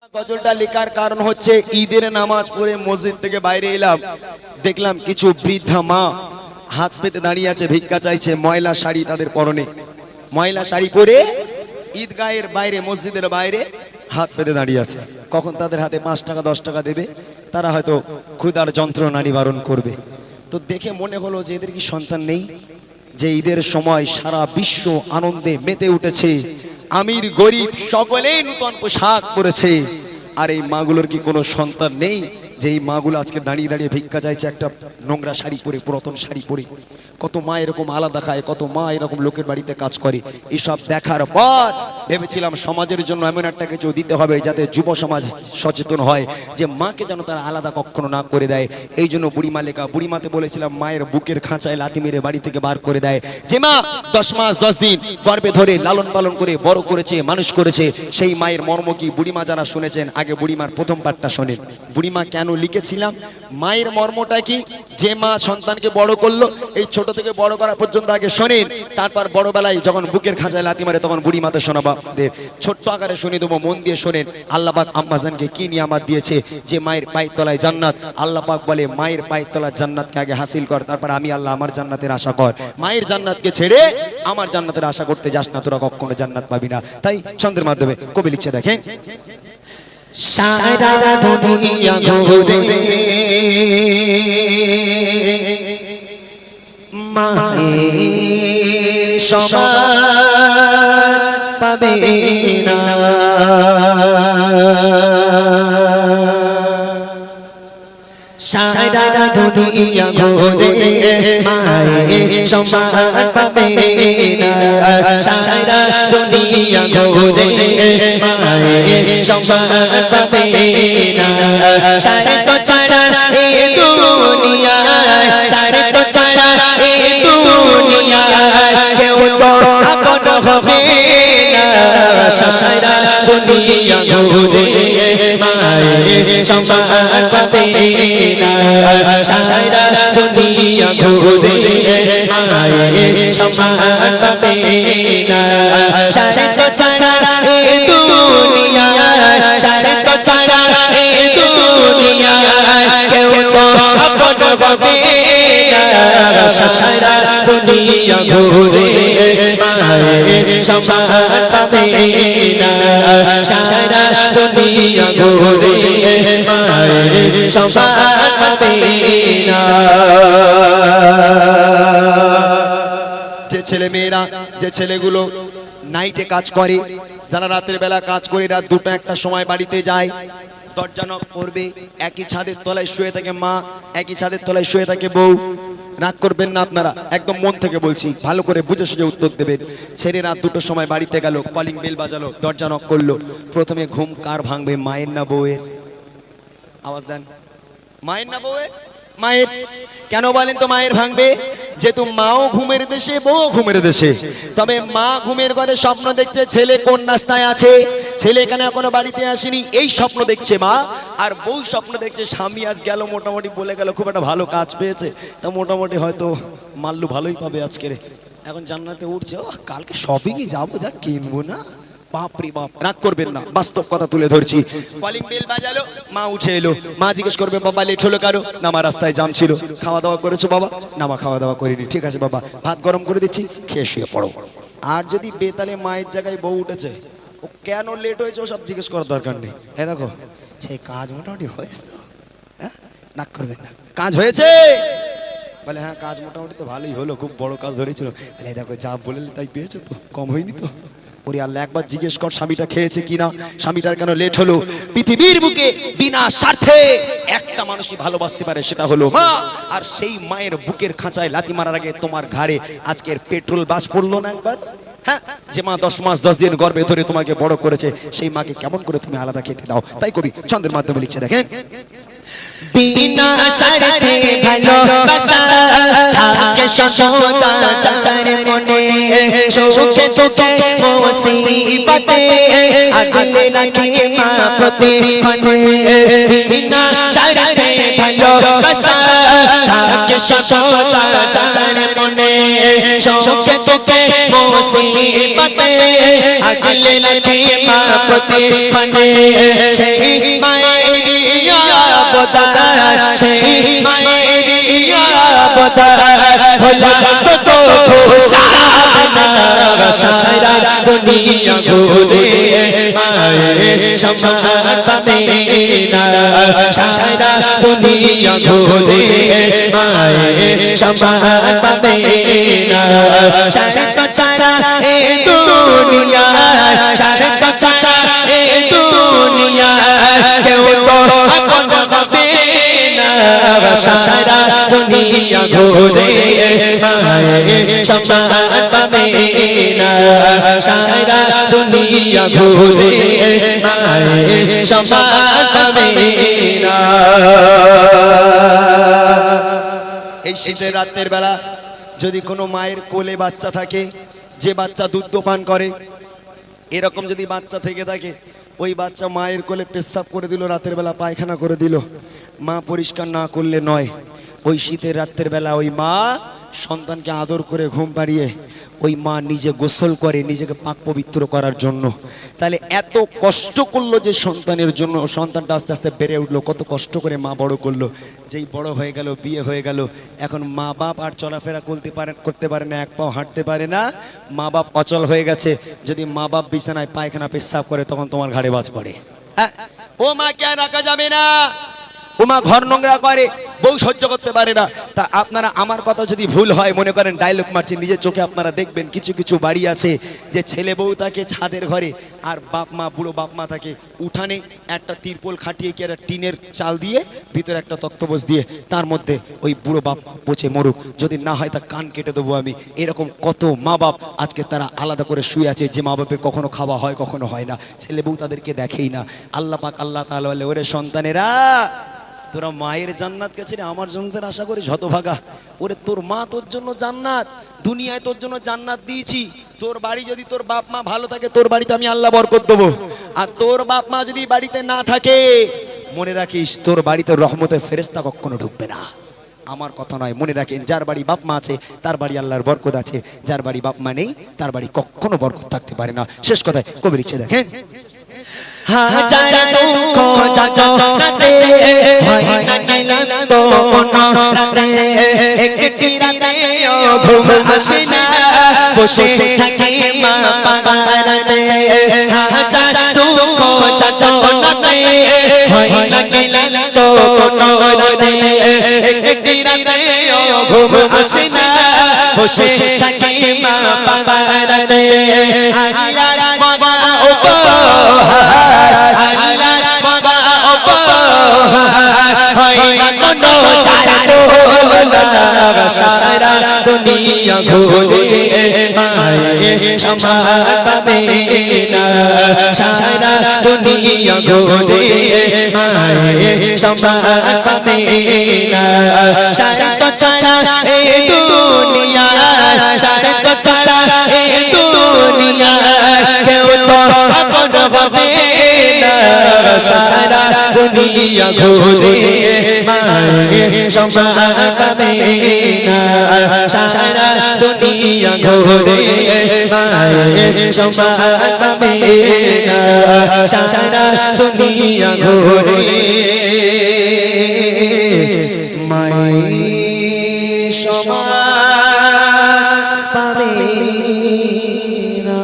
গজলটা লেখার কারণ হচ্ছে ঈদের নামাজ পড়ে মসজিদ থেকে বাইরে এলাম, দেখলাম কিছু বৃদ্ধা মা হাত পেতে দাঁড়িয়ে আছে, ভিক্ষা চাইছে। ময়লা শাড়ি তাদের পরনে, ময়লা শাড়ি পরে ঈদগাহের বাইরে, মসজিদের বাইরে হাত পেতে দাঁড়িয়ে আছে। কখন তাদের হাতে 5 টাকা 10 টাকা দেবে, তারা হয়তো ক্ষুধার যন্ত্রণা নিবারণ করবে। তো দেখে মনে হলো যে এদের কি সন্তান নেই? যে ঈদের সময় সারা বিশ্ব আনন্দে মেতে উঠেছে, আমির গরিব সকলেই নতুন পোশাক পরেছে, আর এই মাগুলোর কি কোনো সন্তান নেই? যে এই মাগুলো আজকে দাঁড়িয়ে দাঁড়িয়ে ভিক্ষা চাইছে একটা নোংরা শাড়ি পরে, পুরাতন শাড়ি পরে। কত মা এরকম আলাদা খায়, কত মা এরকম লোকের বাড়িতে কাজ করে। এসব দেখার পর ভেবেছিলাম সমাজের জন্য এমন একটা কিছু দিতে হবে যাতে যুব সমাজ সচেতন হয়, যে মাকে যেন তারা আলাদা কখনো না করে দেয়। এই জন্য বুড়িমা লেখা, বুড়িমাতে বলেছিলাম মায়ের বুকের খাঁচায় লাথি মেরে বাড়ি থেকে বার করে দেয়। যে মা 10 মাস 10 দিন গর্ভে ধরে লালন পালন করে বড় করেছে, মানুষ করেছে, সেই মায়ের মর্ম কি বুড়িমা যারা শুনেছেন আগে বুড়িমার প্রথম পাঠটা শোনেন। বুড়িমা কেন লিখেছিলাম, মায়ের মর্মটা কি, যে মা সন্তানকে বড় করলো, এই ছোট থেকে বড় করা পর্যন্ত আগে শোনেন, তারপর বড়বেলায় যখন বুকের খাঁচায় লাথি মারে তখন বুড়িমাতে শোনাবো আপনাদের। ছোট্ট আকারে শুনে দেবো, মন দিয়ে শোনেন। আল্লাহ পাক আম্মাজানকে কি নিয়ামত দিয়েছে, যে মায়ের পায়ের তলায় জান্নাত। আল্লাহ পাক বলে মায়ের পায়ের তলায় জান্নাতকে আগে হাসিল কর, তারপর আমি আল্লাহ আমার জান্নাতের আশা কর। মায়ের জান্নাতকে ছেড়ে আমার জান্নাতের আশা করতে যাস না, তোরা কখনো জান্নাত পাবি না। তাই ছন্দের মাধ্যমে কবি লিখছে, দেখেন। সারা দুনিয়া ঘুরে মায়ের সমান পাবে না, সারা দুনিয়া ঘুরে মায়ের সমান পাবে না, সারা দুনিয়া ঘুরে মায়ের সমান পাবে না। সারে তো ছাড়া এই দুনিয়ায়, সারে তো ছাড়া এই দুনিয়ায় কেউ তো আপন হবে না, সারা দুনিয়া ঘুরে মায়ের সমান পাবে না, সারা দুনিয়া ঘুরে মায়ের সমান পাবে না। সারে তো ছাড়া এই দুনিয়ায়, সারে তো ছাড়া এই দুনিয়ায় কেউ তো আপন হবে না, সারা দুনিয়া ঘুরে মায়ের সমান পাবে না, সারা দুনিয়া ঘুরে মায়ের সমান পাবে না। যে ছেলে মেয়েরা, যে ছেলেগুলো নাইটে কাজ করে, যারা রাতের বেলা কাজ করে রাত 2টা-1টার সময় বাড়িতে যায়, দরজা নক করবে, একই ছাদের তলায় শুয়ে থাকে মা, একই ছাদের তলায় শুয়ে থাকে বউ। রাগ করবেন না আপনারা, একদম মন থেকে বলছি, ভালো করে বুঝে সুঝে উত্তর দেবেন। ছেলে রাত 2টোর সময় বাড়িতে গেল, কলিং বেল বাজালো, দরজা নক করলো, প্রথমে ঘুম কার ভাঙবে, মায়ের না বউয়ের? আওয়াজ দেন। মায়ের না বউয়ের? মায়ের। কেন বলেন তো মায়ের ভাঙবে? যেহেতু মাও ঘুমের দেশে, বউ ঘুমের দেশে। তবে মা ঘুমের ঘরে স্বপ্ন দেখছে ছেলে কোন রাস্তায় আছে, ছেলে এখানে এখনো বাড়িতে আসেনি, এই স্বপ্ন দেখছে মা। আর বউ স্বপ্ন দেখছে স্বামী আজ গেল, মোটামুটি বলে গেল খুব একটা ভালো কাজ পেয়েছে, তা মোটামুটি হয়তো মাল্লু ভালোই পাবে আজকে, এখন জান্নাতে উঠছে, ও কালকে শপিংয়ে যাবো, যা কিনবো না। বাপরে বাপ, রাগ করবেন না, বাস্তব কথা তুলে ধরছি। কলিং বেল বাজালো, মা উঠে এলো। মা জিজ্ঞেস করবে বাবা লেট হলো কারো? না মা রাস্তায় জাম ছিল। খাওয়া দাওয়া করেছো বাবা? না মা খাওয়া দাওয়া করিনি। ঠিক আছে বাবা, ভাত গরম করে দিচ্ছি, খেয়ে শুয়ে পড়ো। আর যদি বেতালে মায়ের জায়গায় বউ উঠেছে, ও কেন লেট হয়েছে ও সব জিজ্ঞেস করার দরকার নেই। এ দেখো সেই কাজ মোটামুটি হয়েছে তো, হ্যাঁ রাগ করবেন না, কাজ হয়েছে? বলে হ্যাঁ কাজ মোটামুটি তো ভালোই হলো, খুব বড় কাজ ধরেছিল। দেখো যা বললে তাই পেয়েছো তো, কম হয়নি তো? ওরে আল্লাহ, একবার জিজ্ঞেস কর স্বামীটা খেয়েছে কিনা, স্বামীটার কেন লেট হলো। পৃথিবীর বুকে বিনা স্বার্থে একটা মানুষই ভালোবাসতে পারে, সেটা হলো মা। আর সেই মায়ের বুকের খাঁচায় লাথি মারার আগে তোমার ঘাড়ে আজকের পেট্রোল বাস পড়লো না একবার? হ্যাঁ, যে মা 10 মাস 10 দিন গর্ভে ধরে তোমাকে বড় করেছে, সেই মাকে কেমন করে তুমি আলাদা খেতে দাও? তাই কবি ছন্দের মাধ্যমে লিখছে, দেখেন। বিনা স্বার্থে ভালোবাসা থাকে সদা যার মনে, সুখে দুঃখে মুসিবতে আগলে রাখে মা প্রতিক্ষণে। বিনা স্বার্থে ভালোবাসা থাকে সদা যার মনে, শোকে তোকে মুসিবতে আগলে রাখে মা প্রতিক্ষণে সেই মায়ের ইয়াবদার সেই মায়ের ইয়াবদার ভোলা তো বুঝাবে না সারা দুনিয়া ঘুরে মায়ের সম্মান পাবে না সারা দুনিয়া ঘুরে মায়ের সম্মান পাবে না শাসক ছাড়া এই দুনিয়া শাসক ছাড়া এই দুনিয়া কেউ তো আপন হবে না সারা দুনিয়া ঘুরে মায়ের সম্মান পাবে না সারা দুনিয়া ঘুরে মায়ের সম্মান পাবে না। এই শীতের রাতের বেলা যদি কোনো মায়ের কোলে বাচ্চা থাকে, যে বাচ্চা দুধ পান করে, এরকম যদি বাচ্চা থেকে থাকে, ওই বাচ্চা মায়ের কোলে পেশাব করে দিল, রাতের বেলা পায়খানা করে দিল, মা পরিষ্কার না করলে নয়। ওই শীতের রাতের বেলা ওই মা সন্তানকে আদর করে ঘুম পাড়িয়ে ওই মা নিজে গোসল করে নিজেকে পাক পবিত্র করার জন্য। তাহলে এত কষ্ট করলো যে সন্তানের জন্য, সন্তানটা আস্তে আস্তে বেড়ে উঠলো, কত কষ্ট করে মা বড় করলো। যেই বড় হয়ে গেল, বিয়ে হয়ে গেল, এখন মা বাপ আর চলাফেরা করতে পারে না, এক পাও হাঁটতে পারে না, মা বাপ অচল হয়ে গেছে। যদি মা বাপ বিছানায় পায়খানা পেশাব করে তখন তোমার ঘাড়ে বাজ পড়ে। হ্যাঁ, ও মা কে রাখা যাবে না, ও মা ঘর নোংরা করে, বউ সহ্য করতে পারে না। তা আপনারা আমার কথা যদি ভুল হয় মনে করেন ডায়লগ মারছেন, নিজের চোখে আপনারা দেখবেন কিছু কিছু বাড়ি আছে যে ছেলে বউ থাকে ছাদের ঘরে আর বাপ মা, বুড়ো বাপ মা থাকে উঠানে, একটা তিরপল খাটিয়ে কি একটা টিনের চাল দিয়ে ভিতরে একটা তক্তপোষ দিয়ে তার মধ্যে ওই বুড়ো বাপ মা পচে মরুক, যদি না হয় তা কান কেটে দেবো আমি। এরকম কত মা বাপ আজকে তারা আলাদা করে শুয়ে আছে, যে মা বাপের কখনো খাওয়া হয় কখনো হয় না, ছেলে বউ তাদেরকে দেখেই না। আল্লাহ পাক আল্লাহ তাআলা বলে, ওরে সন্তানেরা তোরা মায়ের জান্নাতকে ছেড়ে আমার জান্নাতের আশা করিস হতভাগা। ওরে তোর মা তোর জন্য জান্নাত, দুনিয়ায় তোর জন্য জান্নাত দিয়েছি। তোর বাড়ি যদি তোর বাপ মা ভালো থাকে, তোর বাড়িতে আমি আল্লাহ বরকত দেবো। আর তোর বাপ মা যদি বাড়িতে না থাকে, মনে রাখিস তোর বাড়িতে রহমতের ফেরেশতা কখনো ঢুকবে না। আমার কথা নয়, মনে রাখেন, যার বাড়ি বাপ মা আছে তার বাড়ি আল্লাহর বরকত আছে, যার বাড়ি বাপ মা নেই তার বাড়ি কখনো বরকত থাকতে পারে না। শেষ কথায় কবি লিখছে, দেখেন, হাজার দুঃখ যাতনাতে হয় না ক্লান্ত কোনো রাতে, একটি রাতেও ঘুম আসে না, বসে থাকে মা পাগারাতে। হাজার দুঃখ যাতনাতে হয় না ক্লান্ত কোনো রাতে, একটি রাতেও ঘুম আসে না, বসে থাকে মা পাগারাতে। আল্লাহর বাবা আল্লাহর বাবা হয় না কোনো চালনা, সারা দুনিয়া ঘুরে মায়ের সম্মান পাবে না, সারা দুনিয়া ঘুরে মায়ের সম্মান পাবে না। শাসক ছাড়া এই দুনিয়া, শাসক ছাড়া এই দুনিয়া কেউ তো আপন হবে না, সারা দুনিয়া ঘুরে মায়ের সম্মান পাবে না, সারা দুনিয়া ঘুরে মায়ের সম্মান পাবে না, সারা দুনিয়া ঘুরে মায়ের সম্মান পাবে না।